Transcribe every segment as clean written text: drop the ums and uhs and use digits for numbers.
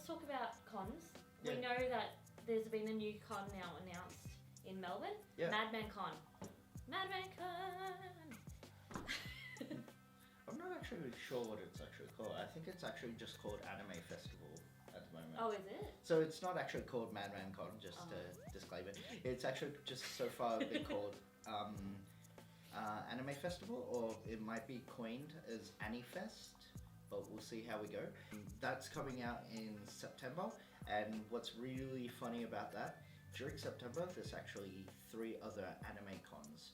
talk about cons. Yeah. We know that there's been a new con now announced in Melbourne. Yeah. Madman Con. Madman Con! I'm not actually sure what it's actually called. I think it's actually just called Anime Festival at the moment. Oh, is it? So it's not actually called Madman Con, just to disclaim it. It's actually just so far been called Anime Festival, or it might be coined as AniFest, but we'll see how we go. That's coming out in September, and what's really funny about that, during September there's actually 3 other anime cons,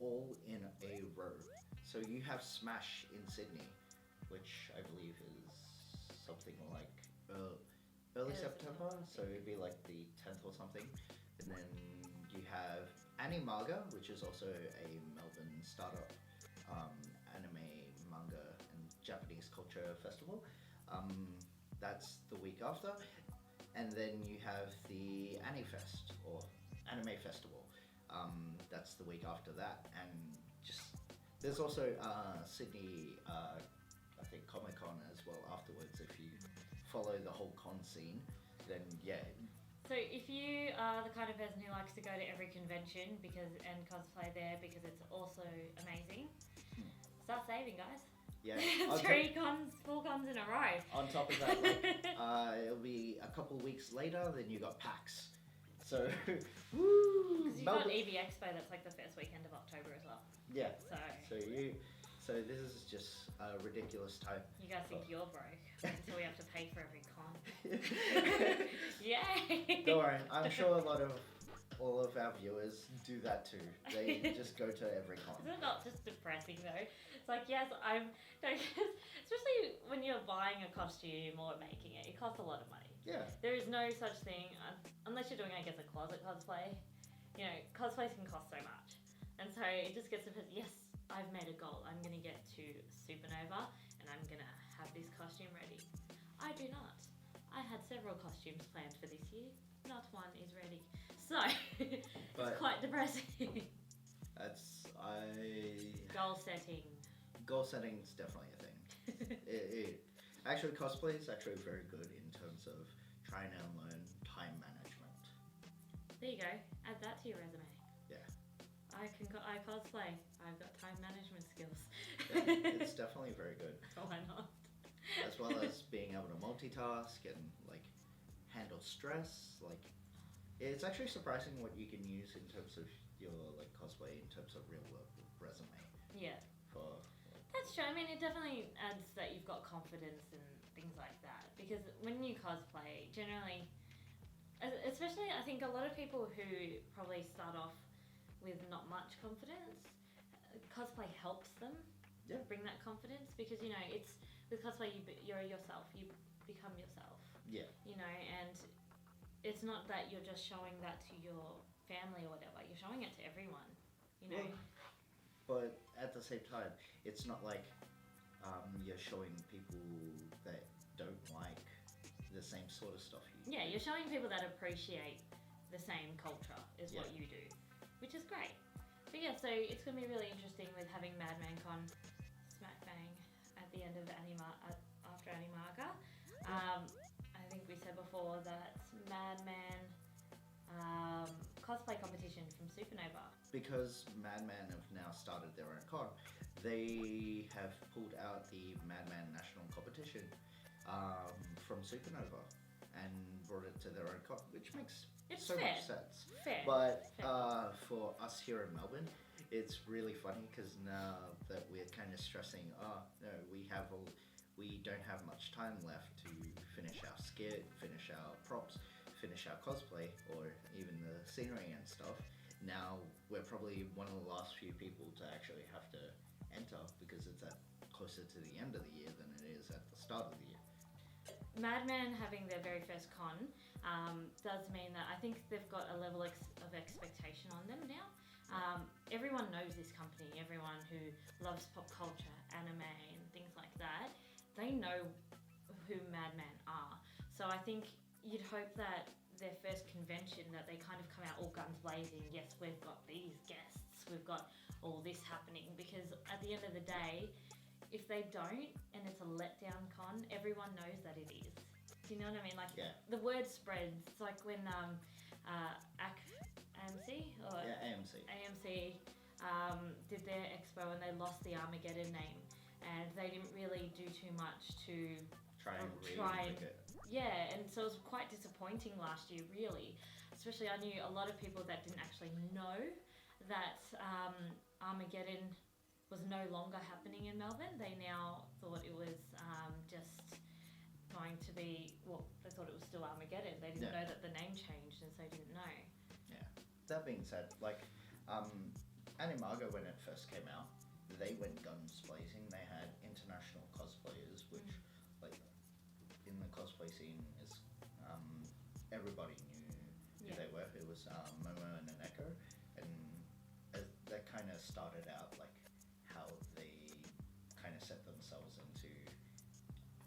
all in a row. So you have Smash in Sydney, which I believe is something like early September, so it'd be like the 10th or something. And then you have Animaga, which is also a Melbourne startup anime, manga and Japanese culture festival. That's the week after. And then you have the AniFest, or Anime Festival. That's the week after that. And just there's also Sydney, I think Comic Con as well afterwards. If you follow the whole con scene, then yeah. So if you are the kind of person who likes to go to every convention and cosplay there because it's also amazing, start saving, guys. Yeah. 4 cons in a row. On top of that, like, it'll be a couple of weeks later, then you got PAX. So, woo! Because you've got EV Expo, that's like the first weekend of October as well. Yeah. So So this is just a ridiculous time. You guys think you're broke until we have to pay for every con. Yay! Don't worry, I'm sure all of our viewers do that too. They just go to every con. Is it not just depressing though? It's like, yes, especially when you're buying a costume or making it, it costs a lot of money. Yeah. There is no such thing, unless you're doing, I guess, a closet cosplay. You know, cosplays can cost so much. And so it just gets to, yes, I've made a goal. I'm going to get to Supernova and I'm going to have this costume ready. I do not. I had several costumes planned for this year. Not one is ready. So, it's quite depressing. Goal setting. Goal setting is definitely a thing. Actually, cosplay is actually very good in terms of trying to learn time management. There you go. Add that to your resume. Yeah. I cosplay. I've got time management skills. Yeah, it's definitely very good. Why not? As well as being able to multitask and like handle stress. Like, it's actually surprising what you can use in terms of your like cosplay in terms of real world resume. Yeah. That's true. I mean, it definitely adds that you've got confidence and things like that. Because when you cosplay, generally, especially I think a lot of people who probably start off with not much confidence, cosplay helps them bring that confidence, because you know, it's with cosplay you're yourself, you become yourself. Yeah. You know, and it's not that you're just showing that to your family or whatever, you're showing it to everyone, you know. But at the same time, it's not like you're showing people that don't like the same sort of stuff you do. Yeah, you're showing people that appreciate the same culture is what you do, which is great. But yeah, so it's going to be really interesting with having Madman Con smack bang at the end of after Animaga. I think we said before that Madman cosplay competition from Supernova. Because Madman have now started their own con, they have pulled out the Madman National Competition from Supernova and brought it to their own con, which makes much sense. Fair. But for us here in Melbourne, it's really funny because now that we're kind of stressing, no, we don't have much time left to finish our skit, finish our props, finish our cosplay, or even the scenery and stuff. Now we're probably one of the last few people to actually have to enter because it's closer to the end of the year than it is at the start of the year. Madman having their very first con does mean that I think they've got a level of expectation on them now. Everyone knows this company, everyone who loves pop culture, anime and things like that, they know who Madman are. So I think you'd hope that their first convention, that they kind of come out all guns blazing, yes, we've got these guests, we've got all this happening, because at the end of the day, if they don't and it's a letdown con, everyone knows that it is. Do you know what I mean? Like Yeah. the word spreads. It's like when AMC or AMC did their expo and they lost the Armageddon name, and they didn't really do too much to try and yeah, and so it was quite disappointing last year, really. Especially, I knew a lot of people that didn't actually know that Armageddon was no longer happening in Melbourne. They now thought it was just going to be, well, they thought it was still Armageddon. They didn't know that the name changed, and so didn't know. Yeah. That being said, like, Animago, when it first came out, they went guns blazing. They had international cosplayers, which, like, in the cosplay scene is, everybody knew who they were. It was Momo and Aneko, and that kind of started out, like, how they kind of set themselves into,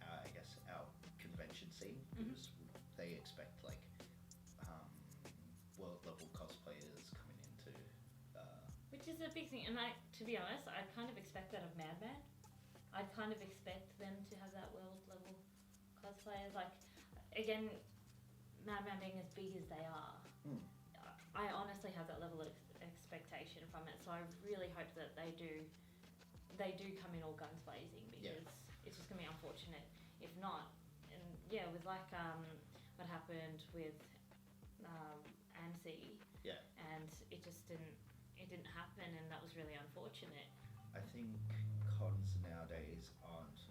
I guess, our convention scene, because they expect, like, world-level cosplayers coming into... Which is a big thing, and to be honest, I kind of expect that of Madman. I'd kind of expect them to have that world-level cosplayers. Like, again, Madman being as big as they are, I honestly have that level of expectation from it, so I really hope that they do come in all guns blazing, because it's just going to be unfortunate if not. And yeah, with like what happened with AMC, and it just didn't happen, and that was really unfortunate. I think cons nowadays aren't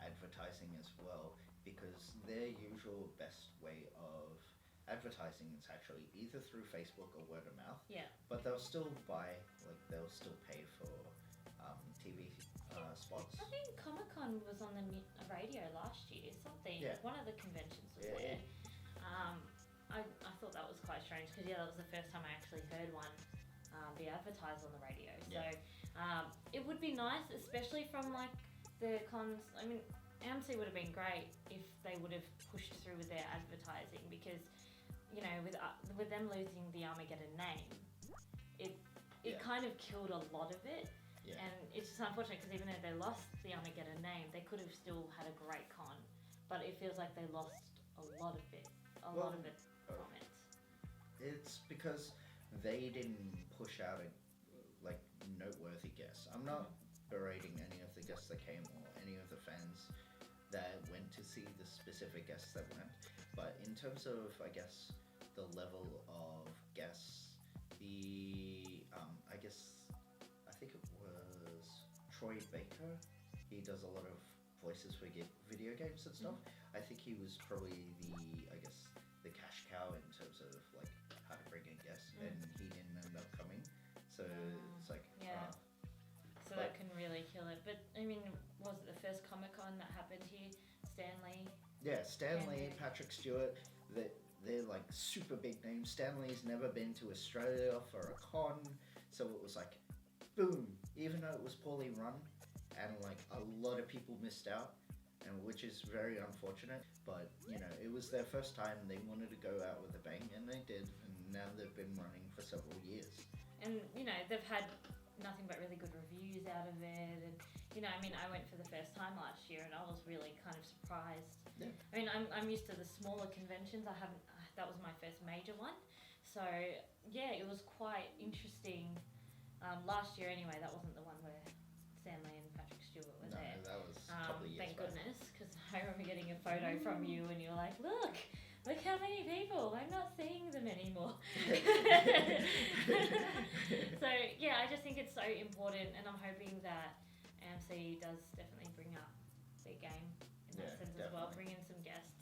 advertising as well, because their usual best way of advertising is actually either through Facebook or word of mouth. Yeah. But they'll still they'll still pay for TV spots. I think Comic-Con was on the radio last year, something. Yeah. One of the conventions was there. I thought that was quite strange, because that was the first time I actually heard one be advertised on the radio. So it would be nice, especially from like the cons. I mean, AMC would have been great if they would have pushed through with their advertising, because with them losing the Armageddon name, it kind of killed a lot of it. Yeah. And it's just unfortunate, because even though they lost the Armageddon name, they could have still had a great con, but it feels like they lost a lot of it from it. It's because they didn't push out noteworthy guests. I'm not berating any of the guests that came or any of the fans that went to see the specific guests that went, but in terms of, I guess, the level of guests, I think it was Troy Baker. He does a lot of voices for video games and stuff. I think he was probably the cash cow in terms of like how to bring in guests, and he didn't end up coming. So it's like so that can really kill it. But I mean, was it the first Comic-Con that happened here? Stanley. Yeah, Stanley, Patrick Stewart. They're like super big names. Stanley's never been to Australia for a con, so it was like, boom. Even though it was poorly run, and like a lot of people missed out, and which is very unfortunate. But it was their first time. They wanted to go out with a bang, and they did. And now they've been running for several years. And they've had nothing but really good reviews out of it. And I mean, I went for the first time last year, and I was really kind of surprised. Yeah. I mean, I'm used to the smaller conventions. That was my first major one. So yeah, it was quite interesting. Last year anyway, that wasn't the one where Stanley and Patrick Stewart were there. No, that was a couple of years thank back. goodness, because I remember getting a photo from you, and you're like, look how many people, I'm not seeing them anymore. So yeah, I just think it's so important, and I'm hoping that AMC does definitely bring up their game in that sense as well, bring in some guests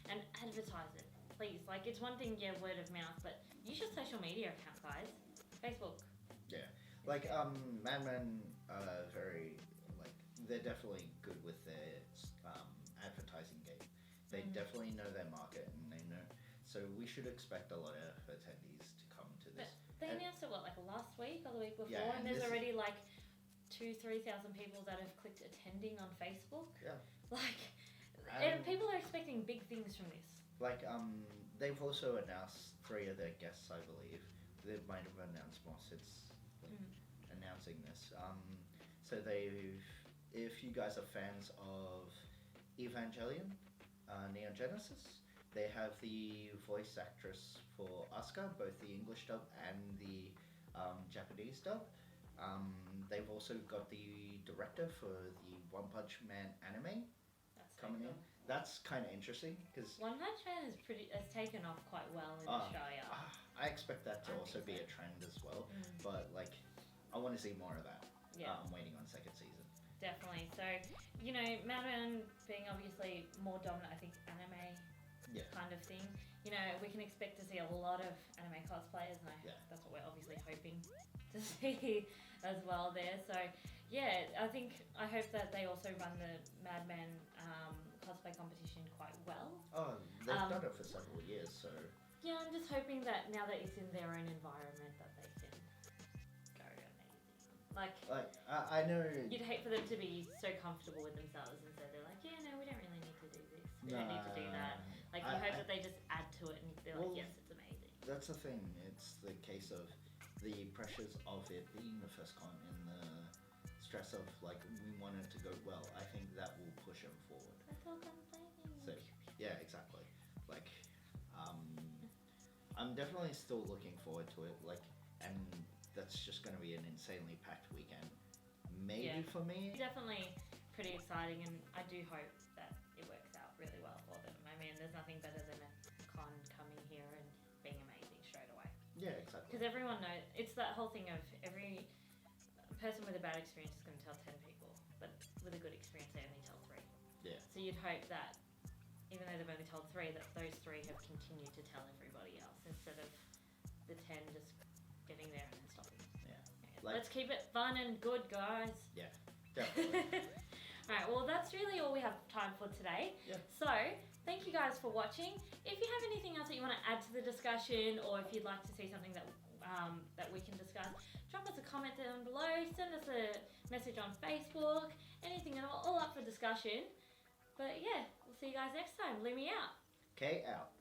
and advertise it, please. Like, it's one thing, word of mouth, but use your social media account, guys. Facebook. Yeah, like Madman, they're definitely good with their advertising game. They definitely know their market, and they know. So we should expect a lot of attendees to come to this. But they announced it last week or the week before, Yeah, and there's already 2,000-3,000 people that have clicked attending on Facebook. Yeah. And people are expecting big things from this. They've also announced 3 of their guests, I believe. They might have announced more since announcing this. So if you guys are fans of Evangelion, Neon Genesis. They have the voice actress for Asuka, both the English dub and the Japanese dub. They've also got the director for the One Punch Man anime That's so coming cool. in. That's kind of interesting because One Punch Man has taken off quite well in Australia. I expect that to I also think be so. a trend as well. Mm. But like, I want to see more of that. Yeah. I'm waiting on second season. Definitely. So, Madman being obviously more dominant, I think anime Yeah. kind of thing. We can expect to see a lot of anime cosplayers, and that's what we're obviously hoping to see as well there. So, yeah, I hope that they also run the Madman cosplay competition quite well. Oh, they've done it for several years, so. Yeah, I'm just hoping that now that it's in their own environment, that they can go amazing. Like I know. you'd hate for them to be so comfortable with themselves, and so they're like, yeah, no, we don't really need to do this. We don't need to do that. Like you hope that they just add to it, and they're like, yes, it's amazing. That's the thing. It's the case of the pressures of it being the first con and the stress of like we want it to go well. I think that will push them forward. That's all complaining. So yeah, exactly. Like, I'm definitely still looking forward to it. Like, and that's just going to be an insanely packed weekend. Maybe for me. Definitely pretty exciting, and I do hope that it works out really well for them. I mean, there's nothing better than a con coming here and being amazing straight away. Yeah, exactly. Because everyone knows, it's that whole thing of every person with a bad experience is going to tell 10 people, but with a good experience they only tell 3. Yeah. So you'd hope that even though they've only told 3, that those 3 have continued to tell everybody else instead of the 10 just getting there and then stopping. Yeah. Let's keep it fun and good, guys. Yeah, definitely. Alright, well that's really all we have time for today. Yeah. So, thank you guys for watching. If you have anything else that you want to add to the discussion, or if you'd like to see something that we can discuss, drop us a comment down below, send us a message on Facebook, anything at all up for discussion. But yeah, we'll see you guys next time. Lumi out. Okay, out.